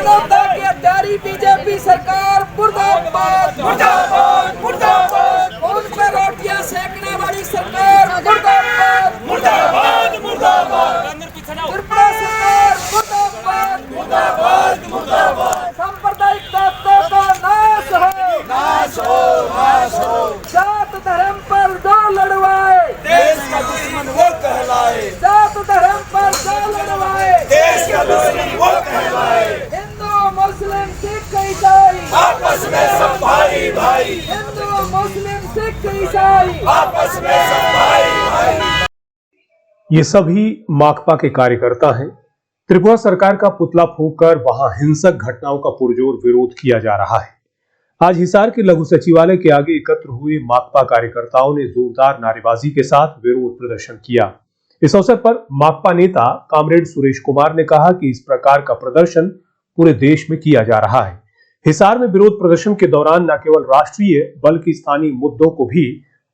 मानवता की हत्यारी बीजेपी सरकार मुर्दाबाद मुर्दाबाद मुर्दाबाद। उन पे रोटियां सेकने वाली सरकार मुर्दाबाद मुर्दाबाद मुर्दाबाद। त्रिपुरा सरकार मुर्दाबाद मुर्दाबाद मुर्दाबाद। सांप्रदायिक ताकतों का नाश हो नाश हो नाश हो। जात धर्म पर जो लड़वाए देश का दुश्मन वो कहलाए। जात धर्म पर जो लड़वाए देश का दुश्मन वो कहलाए। हिंदू मुस्लिम सिख ईसाई आपस में सब भाई भाई। हिंदू मुस्लिम सिख ईसाई आपस में सब भाई भाई। ये सभी माकपा के कार्यकर्ता हैं। त्रिपुरा सरकार का पुतला फूंककर वहां हिंसक घटनाओं का पुरजोर विरोध किया जा रहा है। आज हिसार के लघु सचिवालय के आगे एकत्र हुए माकपा कार्यकर्ताओं ने जोरदार नारेबाजी के साथ विरोध प्रदर्शन किया। इस अवसर पर माकपा नेता कामरेड सुरेश कुमार ने कहा कि इस प्रकार का प्रदर्शन पूरे देश में किया जा रहा है। हिसार में विरोध प्रदर्शन के दौरान न केवल राष्ट्रीय बल्कि स्थानीय मुद्दों को भी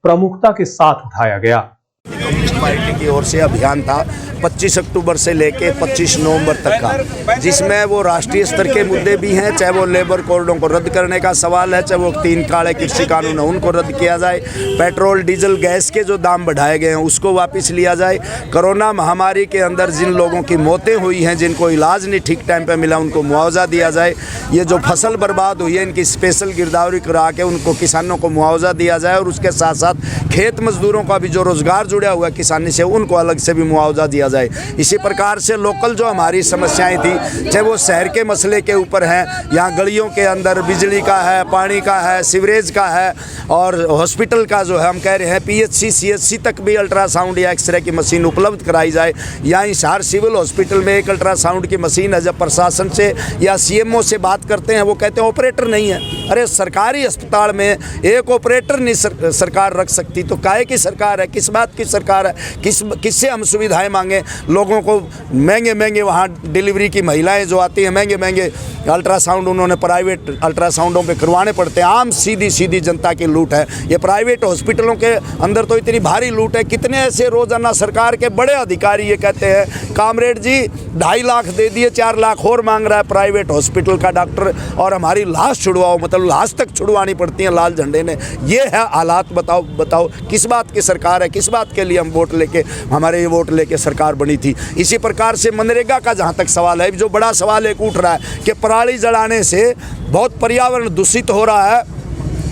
प्रमुखता के साथ उठाया गया। कम्युनिस्ट पार्टी की ओर से अभियान था 25 अक्टूबर से लेके 25 नवंबर तक का, जिसमें वो राष्ट्रीय स्तर के मुद्दे भी हैं, चाहे वो लेबर कोडों को रद्द करने का सवाल है, चाहे वो 3 काले कृषि कानून है उनको रद्द किया जाए, पेट्रोल डीजल गैस के जो दाम बढ़ाए गए हैं उसको वापस लिया जाए, कोरोना महामारी के अंदर जिन लोगों की मौतें हुई हैं, जिनको इलाज नहीं ठीक टाइम पर मिला, उनको मुआवजा दिया जाए, ये जो फसल बर्बाद हुई है इनकी स्पेशल गिरदावरी करा के उनको किसानों को मुआवजा दिया जाए, और उसके साथ साथ खेत मजदूरों का भी जो रोजगार जुड़ा हुआ है किसानी से उनको अलग से भी मुआवजा दिया जाए। इसी प्रकार से लोकल जो हमारी समस्याएं थी, चाहे वो शहर के मसले के ऊपर हैं, यहाँ गलियों के अंदर बिजली का है, पानी का है, सीवरेज का है, और हॉस्पिटल का जो है हम कह रहे हैं PHC CHC तक भी अल्ट्रासाउंड या एक्सरे की मशीन उपलब्ध कराई जाए। यहाँ हिसार सिविल हॉस्पिटल में एक अल्ट्रासाउंड की मशीन है, जब प्रशासन से या CMO से बात करते हैं वो कहते हैं ऑपरेटर नहीं है। अरे सरकारी अस्पताल में एक ऑपरेटर नहीं सरकार रख सकती तो काहे की सरकार है, किस बात की सरकार है, किससे हम सुविधाएं मांगे। लोगों को महंगे महंगे वहाँ डिलीवरी की महिलाएं जो आती हैं, महंगे महंगे अल्ट्रासाउंड उन्होंने प्राइवेट अल्ट्रासाउंडों पे करवाने पड़ते हैं। आम सीधी जनता की लूट है ये। प्राइवेट हॉस्पिटलों के अंदर तो इतनी भारी लूट है। कितने ऐसे रोजाना सरकार के बड़े अधिकारी ये कहते हैं कामरेड जी 2.5 लाख दे दिए, 4 लाख और मांग रहा है प्राइवेट हॉस्पिटल का डॉक्टर, और हमारी लाश छुड़वाओ, मतलब लाश तक छुड़वानी पड़ती है लाल झंडे ने। ये है हालात। बताओ किस बात की सरकार है, किस बात के लिए हम वोट लेके, हमारे ये वोट लेके सरकार बनी थी। इसी प्रकार से मनरेगा का जहाँ तक सवाल है, जो बड़ा सवाल एक उठ रहा है कि पराली जलाने से बहुत पर्यावरण दूषित हो रहा है,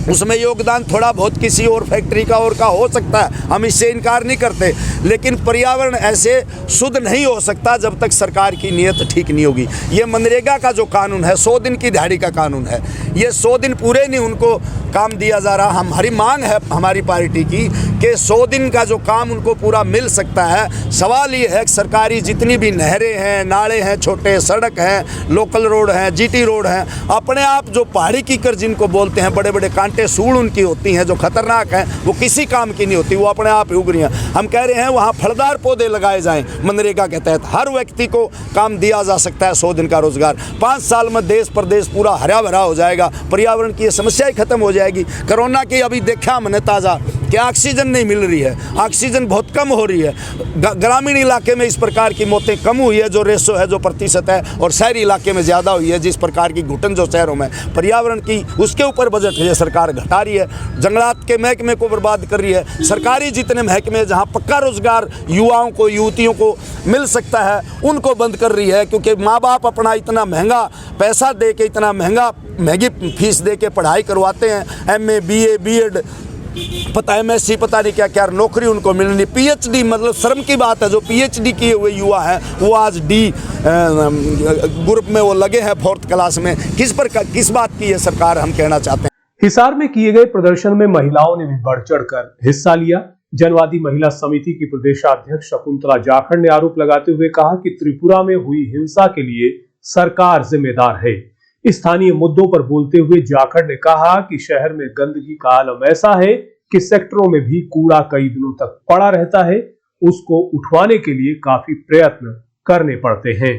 उसमें योगदान थोड़ा बहुत किसी और फैक्ट्री का और का हो सकता है, हम इससे इनकार नहीं करते, लेकिन पर्यावरण ऐसे शुद्ध नहीं हो सकता जब तक सरकार की नीयत ठीक नहीं होगी। ये मनरेगा का जो कानून है 100 दिन की दिहाड़ी का कानून है, ये 100 दिन पूरे नहीं उनको काम दिया जा रहा। हमारी मांग है हमारी पार्टी की कि 100 दिन का जो काम उनको पूरा मिल सकता है। सवाल ये है कि सरकारी जितनी भी नहरें हैं, नाले हैं, छोटे सड़क हैं, लोकल रोड हैं, GT रोड हैं, अपने आप जो पहाड़ी कीकर जिनको बोलते हैं, बड़े बड़े कांटे सूढ़ उनकी होती हैं जो खतरनाक हैं, वो किसी काम की नहीं होती, वो अपने आप ही उग रही हैं। हम कह रहे हैं वहाँ फलदार पौधे लगाए जाएं मनरेगा के तहत, हर व्यक्ति को काम दिया जा सकता है 100 दिन का रोजगार। 5 साल में देश प्रदेश पूरा हरा भरा हो जाएगा, पर्यावरण की ये समस्या ही खत्म हो जाएगी। कोरोना की अभी देखा हमने ताज़ा कि ऑक्सीजन नहीं मिल रही है, ऑक्सीजन बहुत कम हो रही है। ग्रामीण इलाके में इस प्रकार की मौतें कम हुई है, जो रेशो है, जो प्रतिशत है, और शहरी इलाके में ज़्यादा हुई है। जिस प्रकार की घुटन जो शहरों में पर्यावरण की, उसके ऊपर बजट है सरकार घटा रही है, जंगलात के महकमे को बर्बाद कर रही है। सरकारी जितने महकमे जहाँ पक्का रोजगार युवाओं को, युवतियों को मिल सकता है, उनको बंद कर रही है, क्योंकि माँ बाप अपना इतना महंगा पैसा दे के, इतना महंगी फीस दे के पढ़ाई करवाते हैं, MA BA BEd पता MSc पता नहीं क्या क्या, नौकरी उनको मिलनी। PhD मतलब शर्म की बात है, जो PhD किए हुए युवा हैं वो आज D ग्रुप में वो लगे हैं 4th क्लास में। किस बात की ये सरकार हम कहना चाहते हैं। हिसार में किए गए प्रदर्शन में महिलाओं ने भी बढ़ चढ़कर हिस्सा लिया। जनवादी महिला समिति की प्रदेशाध्यक्ष शकुंतला जाखड़ ने आरोप लगाते हुए कहा कि त्रिपुरा में हुई हिंसा के लिए सरकार जिम्मेदार है। स्थानीय मुद्दों पर बोलते हुए जाखड़ ने कहा कि शहर में गंदगी का आलम ऐसा है कि सेक्टरों में भी कूड़ा कई दिनों तक पड़ा रहता है, उसको उठवाने के लिए काफी प्रयत्न करने पड़ते हैं।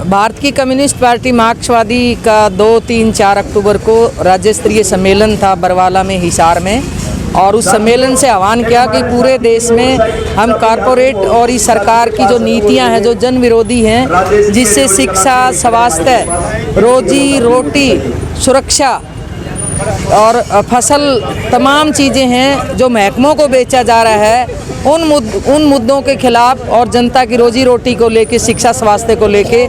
भारत की कम्युनिस्ट पार्टी मार्क्सवादी का 2, 3, 4 अक्टूबर को राज्य स्तरीय सम्मेलन था बरवाला में, हिसार में, और उस सम्मेलन से आह्वान किया कि पूरे देश में हम कॉरपोरेट और इस सरकार की जो नीतियां हैं जो जन विरोधी हैं, जिससे शिक्षा, स्वास्थ्य, रोजी रोटी, सुरक्षा और फसल तमाम चीज़ें हैं जो महकमों को बेचा जा रहा है, उन मुद्दों के खिलाफ और जनता की रोजी रोटी को लेके, शिक्षा स्वास्थ्य को लेके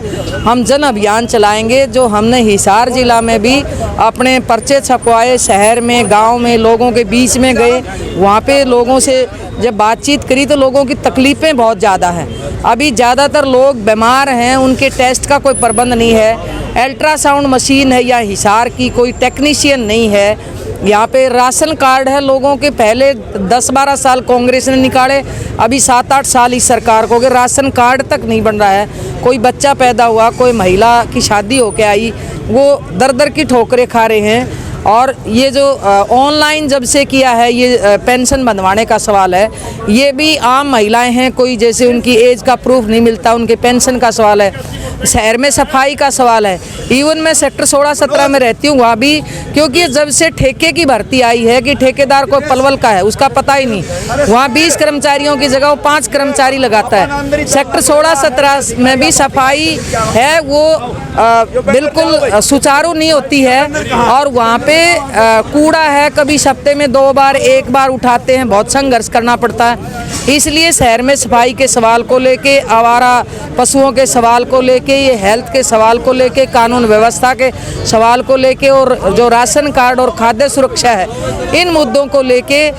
हम जन अभियान चलाएंगे। जो हमने हिसार ज़िला में भी अपने पर्चे छपवाए, शहर में, गांव में, लोगों के बीच में गए, वहाँ पे लोगों से जब बातचीत करी तो लोगों की तकलीफ़ें बहुत ज़्यादा हैं। अभी ज़्यादातर लोग बीमार हैं, उनके टेस्ट का कोई प्रबंध नहीं है, अल्ट्रासाउंड मशीन है या हिसार की कोई टेक्नीशियन नहीं है। यहाँ पे राशन कार्ड है लोगों के, पहले 10-12 साल कांग्रेस ने निकाले, अभी 7-8 साल इस सरकार को, राशन कार्ड तक नहीं बन रहा है। कोई बच्चा पैदा हुआ, कोई महिला की शादी होके आई, वो दर की ठोकरें खा रहे हैं। और ये जो ऑनलाइन जब से किया है, ये पेंशन बनवाने का सवाल है, ये भी आम महिलाएं हैं, कोई जैसे उनकी एज का प्रूफ नहीं मिलता, उनके पेंशन का सवाल है। शहर में सफाई का सवाल है। इवन मैं सेक्टर 16-17 में रहती हूँ, वहाँ भी क्योंकि जब से ठेके की भर्ती आई है कि ठेकेदार कोई पलवल का है उसका पता ही नहीं, वहाँ 20 कर्मचारियों की जगह वो 5 कर्मचारी लगाता है। सेक्टर 16-17 में भी सफाई है वो बिल्कुल सुचारू नहीं होती है, और वहाँ पे कूड़ा है, कभी हफ्ते में 2 बार 1 बार उठाते हैं, बहुत संघर्ष करना पड़ता है। इसलिए शहर में सफाई के सवाल को लेके, आवारा पशुओं के सवाल को लेके, ये हेल्थ के सवाल को लेके, कानून व्यवस्था के सवाल को लेके, और जो राशन कार्ड और खाद्य सुरक्षा है, इन मुद्दों को लेके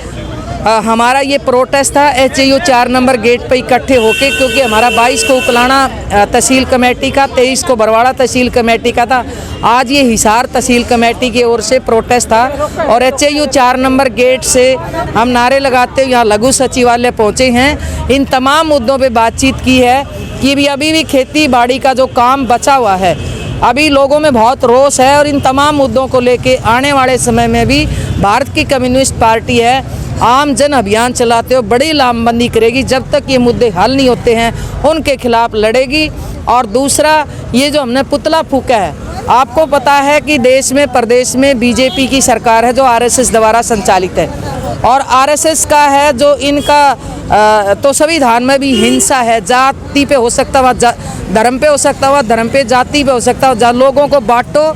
हमारा ये प्रोटेस्ट था HAU 4 नंबर गेट पे इकट्ठे होके, क्योंकि हमारा 22 को उकलाना तहसील कमेटी का, 23 को बरवाड़ा तहसील कमेटी का था। आज ये हिसार तहसील कमेटी की ओर से प्रोटेस्ट था, और HAU 4 नंबर गेट से हम नारे लगाते हुए यहाँ लघु सचिवालय पहुँचे हैं। इन तमाम मुद्दों पे बातचीत की है कि अभी भी खेती बाड़ी का जो काम बचा हुआ है, अभी लोगों में बहुत रोष है, और इन तमाम मुद्दों को लेके आने वाले समय में भी भारत की कम्युनिस्ट पार्टी है आम जन अभियान चलाते हुए बड़ी लामबंदी करेगी। जब तक ये मुद्दे हल नहीं होते हैं उनके खिलाफ लड़ेगी। और दूसरा, ये जो हमने पुतला फूका है, आपको पता है कि देश में, प्रदेश में बीजेपी की सरकार है जो RSS द्वारा संचालित है, और RSS का है जो इनका तो संविधान में भी हिंसा है, जाति पे हो सकता हुआ धर्म पे हो सकता हुआ, धर्म पे जाति पे हो सकता हुआ, लोगों को बांटो,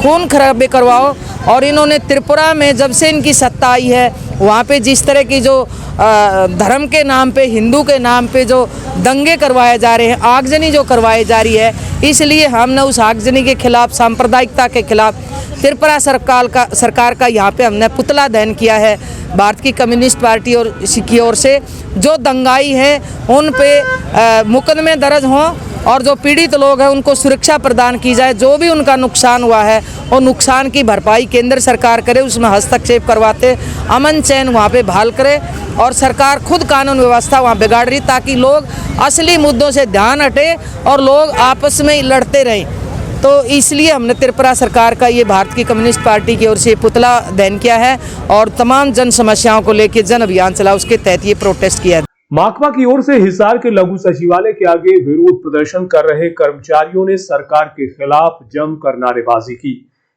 खून खराबे करवाओ। और इन्होंने त्रिपुरा में जब से इनकी सत्ता आई है, वहाँ पे जिस तरह की जो धर्म के नाम पे, हिंदू के नाम पे जो दंगे करवाए जा रहे हैं, आगजनी जो करवाई जा रही है, इसलिए हमने उस आगजनी के खिलाफ, सांप्रदायिकता के खिलाफ त्रिपुरा सरकार का यहाँ पे हमने पुतला दहन किया है। भारत की कम्युनिस्ट पार्टी और की ओर से जो दंगाई है उन पे मुकदमे दर्ज हों, और जो पीड़ित लोग हैं उनको सुरक्षा प्रदान की जाए। जो भी उनका नुकसान हुआ है और नुकसान की भरपाई केंद्र सरकार करे, उसमें हस्तक्षेप करवाते, अमन चैन वहाँ पे बहाल करे, और सरकार खुद कानून व्यवस्था वहाँ बिगाड़ रही ताकि लोग असली मुद्दों से ध्यान हटे और लोग आपस में लड़ते रहें। तो इसलिए हमने त्रिपुरा सरकार का, ये भारत की कम्युनिस्ट पार्टी की ओर से पुतला दहन किया है, और तमाम जन समस्याओं को लेकर जन अभियान चला, उसके तहत ये प्रोटेस्ट किया है। माकपा की ओर से हिसार के लघु सचिवालय के आगे विरोध प्रदर्शन कर रहे कर्मचारियों ने सरकार के खिलाफ जमकर नारेबाजी की।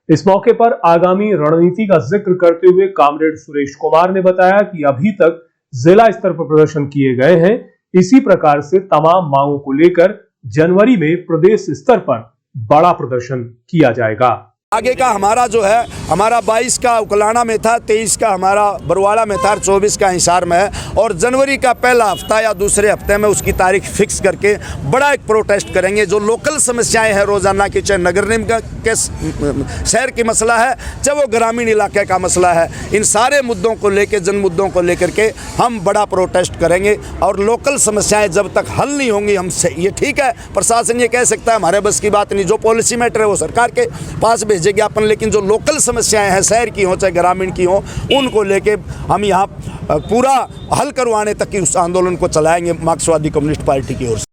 इस मौके पर आगामी रणनीति का जिक्र करते हुए कामरेड सुरेश कुमार ने बताया कि अभी तक जिला स्तर पर प्रदर्शन किए गए हैं, इसी प्रकार से तमाम मांगों को लेकर जनवरी में प्रदेश स्तर पर बड़ा प्रदर्शन किया जाएगा। आगे का हमारा जो है, हमारा 22 का उकलाना में था, 23 का हमारा बरवाड़ा में था, 24 का हिसार में है, और जनवरी का पहला हफ्ता या दूसरे हफ्ते में उसकी तारीख फिक्स करके बड़ा एक प्रोटेस्ट करेंगे। जो लोकल समस्याएं हैं रोजाना की, चाहे नगर निगम के शहर की मसला है, चाहे वो ग्रामीण इलाके का मसला है, इन सारे मुद्दों को लेकर, जन मुद्दों को लेकर के हम बड़ा प्रोटेस्ट करेंगे। और लोकल समस्याएं जब तक हल नहीं होंगी, हमसे ये ठीक है प्रशासन ये कह सकता है हमारे बस की बात नहीं, जो पॉलिसी मैटर है वो सरकार के पास भेजेगी अपन, लेकिन जो लोकल समस्याएं हैं, शहर की हो चाहे ग्रामीण की हो, उनको लेके हम यहाँ पूरा हल करवाने तक की उस आंदोलन को चलाएंगे मार्क्सवादी कम्युनिस्ट पार्टी की ओर से।